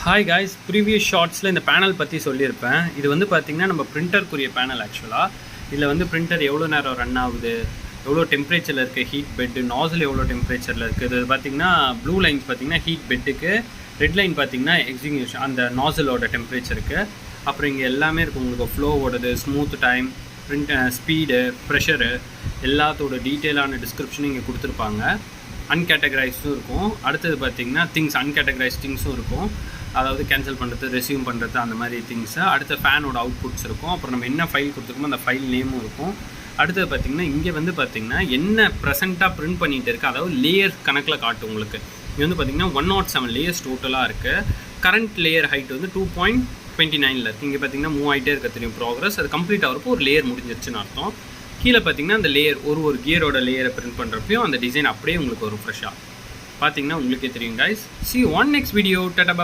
Hi guys, previous ஷார்ட்ஸில் இந்த panel பற்றி சொல்லியிருப்பேன். இது வந்து பார்த்திங்கன்னா நம்ம பிரிண்டருக்குரிய பேனல். ஆக்சுவலாக இதில் வந்து பிரிண்டர் எவ்வளோ நேரம் ரன் ஆகுது, எவ்வளோ டெம்பரேச்சரில் இருக்குது, ஹீட் பெட்டு, நாசில் எவ்வளோ டெம்பரேச்சரில் இருக்குது. இது பார்த்திங்கன்னா ப்ளூ லைன்ஸ் பார்த்திங்கன்னா ஹீட் பெட்டுக்கு, ரெட் லைன் பார்த்திங்கன்னா எக்ஸிக்யூஷன் அந்த நாசிலோட டெம்பரேச்சருக்கு. அப்புறம் இங்கே எல்லாமே இருக்கும் உங்களுக்கு, ஃப்ளோவோடது, ஸ்மூத் டைம், ஸ்பீடு, ப்ரெஷரு, எல்லாத்தோட டீட்டெயிலான டிஸ்கிரிப்ஷனும் இங்கே கொடுத்துருப்பாங்க. அன்கேட்டகரைஸும் இருக்கும். அடுத்தது பார்த்திங்கன்னா திங்ஸ், அன்கேட்டகரைஸ் திங்ஸும் இருக்கும். அதாவது கேன்சல் பண்ணுறது, ரெசியூம் பண்ணுறது, அந்த மாதிரி திங்ஸு. அடுத்த ஃபேனோட அவுட்புட்ஸ் இருக்கும். அப்புறம் நம்ம என்ன ஃபைல் கொடுத்துருக்கோமோ அந்த ஃபைல் நேமும் இருக்கும். அடுத்தது பார்த்திங்கன்னா இங்கே வந்து பார்த்திங்கன்னா என்ன ப்ரெசென்ட்டாக ப்ரிண்ட் பண்ணிகிட்டு இருக்குது, அதாவது லேயர் கணக்கில் காட்டும் உங்களுக்கு. இங்கே வந்து பார்த்திங்கன்னா 107 லேயர்ஸ் டோட்டலாக இருக்குது. கரண்ட் லேயர் ஹைட் வந்து 2.29 இருக்குது. இங்கே பார்த்திங்கன்னா மூவ் ஆகிட்டே இருக்க தெரியும் ப்ராக்ரஸ். அது கம்ப்ளீட் ஆகிறப்போ ஒரு லேயர் முடிஞ்சிருச்சுன்னு அர்த்தம். கீழே பார்த்திங்கன்னா அந்த லேயர் ஒரு கியரோட லேயரை பிரிண்ட் பண்ணுறப்பையும் அந்த டிசைன் அப்படியே உங்களுக்கு ஒரு ஃப்ரெஷ்ஷாக பார்த்திங்கன்னா உங்களுக்கே தெரியும் guys. See you on next video. Tata bye.